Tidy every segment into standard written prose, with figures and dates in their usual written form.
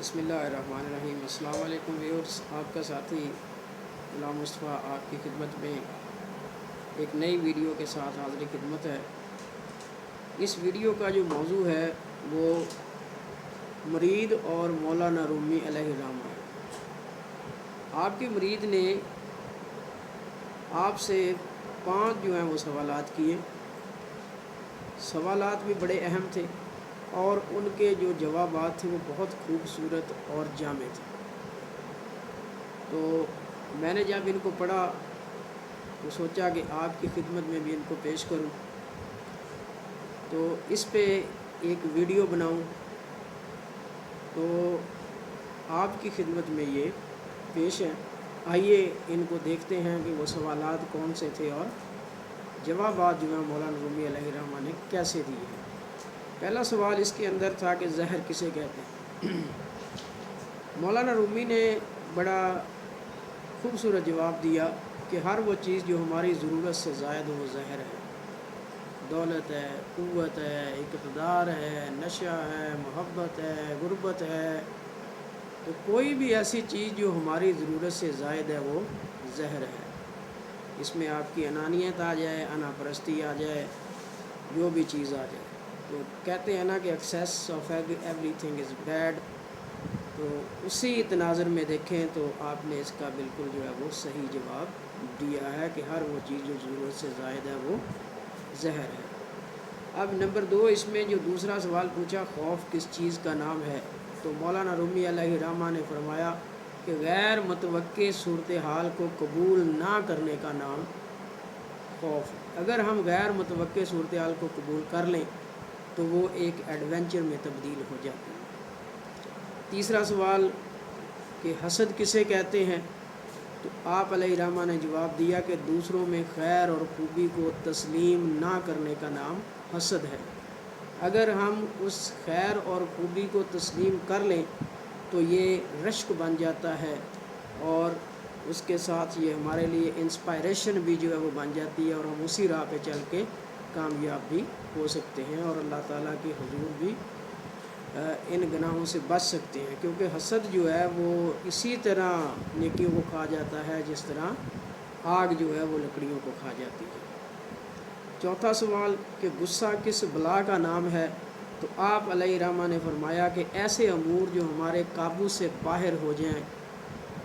بسم اللہ الرحمن الرحیم۔ السلام علیکم ویورز، آپ کا ساتھی غلام مصطفیٰ آپ کی خدمت میں ایک نئی ویڈیو کے ساتھ حاضر خدمت ہے۔ اس ویڈیو کا جو موضوع ہے وہ مرید اور مولانا رومی علیہ الرحمہ ہے۔ آپ کے مرید نے آپ سے 5 جو ہیں وہ سوالات کیے۔ سوالات بھی بڑے اہم تھے اور ان کے جو جوابات تھے وہ بہت خوبصورت اور جامع تھے۔ تو میں نے جب ان کو پڑھا تو سوچا کہ آپ کی خدمت میں بھی ان کو پیش کروں، تو اس پہ ایک ویڈیو بناؤں، تو آپ کی خدمت میں یہ پیش ہے۔ آئیے ان کو دیکھتے ہیں کہ وہ سوالات کون سے تھے اور جوابات جو ہیں مولانا رومی علیہ الرحمہ نے کیسے دیے ہیں۔ پہلا سوال اس کے اندر تھا کہ زہر کسے کہتے ہیں۔ مولانا رومی نے بڑا خوبصورت جواب دیا کہ ہر وہ چیز جو ہماری ضرورت سے زائد ہو وہ زہر ہے۔ دولت ہے، قوت ہے، اقتدار ہے، نشہ ہے، محبت ہے، غربت ہے، تو کوئی بھی ایسی چیز جو ہماری ضرورت سے زائد ہے وہ زہر ہے۔ اس میں آپ کی انانیت آ جائے، انا پرستی آ جائے، جو بھی چیز آ جائے، تو کہتے ہیں نا کہ access of every thing is bad, تو اسی تناظر میں دیکھیں تو آپ نے اس کا بالکل جو ہے وہ صحیح جواب دیا ہے کہ ہر وہ چیز جو ضرورت سے زائد ہے وہ زہر ہے۔ اب نمبر 2، اس میں جو دوسرا سوال پوچھا خوف کس چیز کا نام ہے، تو مولانا رومی علیہ الرحمہ نے فرمایا کہ غیر متوقع صورتحال کو قبول نہ کرنے کا نام خوف ہے۔ اگر ہم غیر متوقع صورتحال کو قبول کر لیں تو وہ ایک ایڈونچر میں تبدیل ہو جاتی ہے۔ تیسرا سوال کہ حسد کسے کہتے ہیں، تو آپ علیہ الرحمہ نے جواب دیا کہ دوسروں میں خیر اور خوبی کو تسلیم نہ کرنے کا نام حسد ہے۔ اگر ہم اس خیر اور خوبی کو تسلیم کر لیں تو یہ رشک بن جاتا ہے اور اس کے ساتھ یہ ہمارے لیے انسپائریشن بھی جو ہے وہ بن جاتی ہے، اور ہم اسی راہ پہ چل کے کامیاب بھی ہو سکتے ہیں اور اللہ تعالیٰ کے حضور بھی ان گناہوں سے بچ سکتے ہیں، کیونکہ حسد جو ہے وہ اسی طرح نیکیوں کو کھا جاتا ہے جس طرح آگ جو ہے وہ لکڑیوں کو کھا جاتی ہے۔ چوتھا سوال کہ غصہ کس بلا کا نام ہے، تو آپ علیہ الرحمہ نے فرمایا کہ ایسے امور جو ہمارے قابو سے باہر ہو جائیں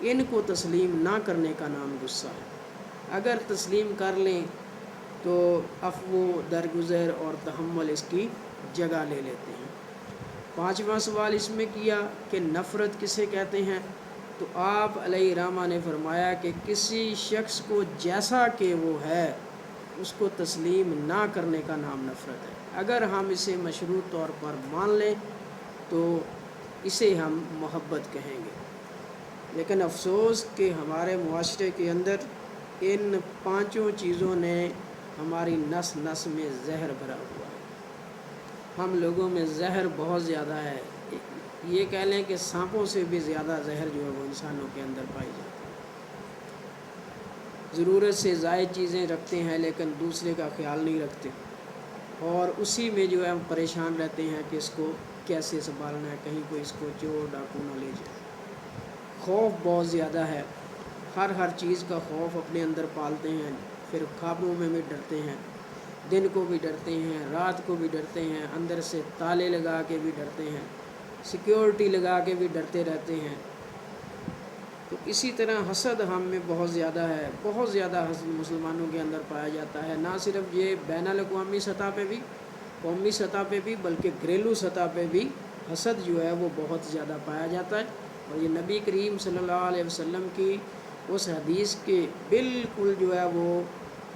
ان کو تسلیم نہ کرنے کا نام غصہ ہے۔ اگر تسلیم کر لیں تو عفو، درگزر اور تحمل اس کی جگہ لے لیتے ہیں۔ پانچواں سوال اس میں کیا کہ نفرت کسے کہتے ہیں، تو آپ علیہ الرحمہ نے فرمایا کہ کسی شخص کو جیسا کہ وہ ہے اس کو تسلیم نہ کرنے کا نام نفرت ہے۔ اگر ہم اسے مشروط طور پر مان لیں تو اسے ہم محبت کہیں گے، لیکن افسوس کہ ہمارے معاشرے کے اندر ان 5 چیزوں نے ہماری نس نس میں زہر بھرا ہوا ہے۔ ہم لوگوں میں زہر بہت زیادہ ہے، یہ کہہ لیں کہ سانپوں سے بھی زیادہ زہر جو ہے وہ انسانوں کے اندر پائی جاتی ہے۔ ضرورت سے زائد چیزیں رکھتے ہیں لیکن دوسرے کا خیال نہیں رکھتے، اور اسی میں جو ہے ہم پریشان رہتے ہیں کہ اس کو کیسے سنبھالنا ہے، کہیں کوئی اس کو چور ڈاکو نہ لے جائے۔ خوف بہت زیادہ ہے، ہر چیز کا خوف اپنے اندر پالتے ہیں، پھر خوابوں میں بھی ڈرتے ہیں، دن کو بھی ڈرتے ہیں، رات کو بھی ڈرتے ہیں، اندر سے تالے لگا کے بھی ڈرتے ہیں، سیکیورٹی لگا کے بھی ڈرتے رہتے ہیں۔ تو اسی طرح حسد ہم میں بہت زیادہ ہے، بہت زیادہ حسد مسلمانوں کے اندر پایا جاتا ہے، نہ صرف یہ بین الاقوامی سطح پہ بھی، قومی سطح پہ بھی، بلکہ گھریلو سطح پہ بھی حسد جو ہے وہ بہت زیادہ پایا جاتا ہے۔ اور یہ نبی کریم صلی اللہ علیہ وسلم کی اس حدیث کے بالکل جو ہے وہ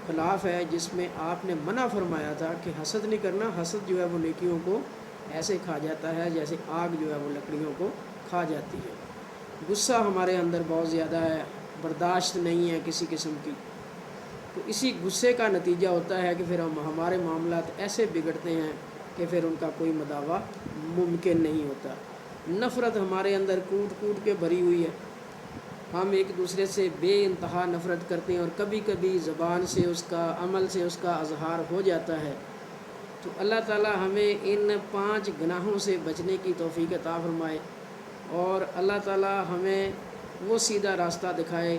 خلاف ہے جس میں آپ نے منع فرمایا تھا کہ حسد نہیں کرنا۔ حسد جو ہے وہ نیکیوں کو ایسے کھا جاتا ہے جیسے آگ جو ہے وہ لکڑیوں کو کھا جاتی ہے۔ غصہ ہمارے اندر بہت زیادہ ہے، برداشت نہیں ہے کسی قسم کی، تو اسی غصے کا نتیجہ ہوتا ہے کہ پھر ہمارے معاملات ایسے بگڑتے ہیں کہ پھر ان کا کوئی مداوع ممکن نہیں ہوتا۔ نفرت ہمارے اندر کوٹ کوٹ کے بھری ہوئی ہے، ہم ایک دوسرے سے بے انتہا نفرت کرتے ہیں، اور کبھی کبھی زبان سے اس کا، عمل سے اس کا اظہار ہو جاتا ہے۔ تو اللہ تعالی ہمیں ان 5 گناہوں سے بچنے کی توفیق عطا فرمائے۔ اور اللہ تعالی ہمیں وہ سیدھا راستہ دکھائے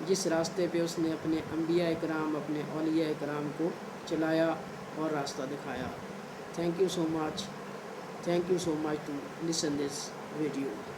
جس راستے پہ اس نے اپنے انبیاء اکرام، اپنے اولیاء اکرام کو چلایا اور راستہ دکھایا. Thank you so much. Thank you so much to listen this video.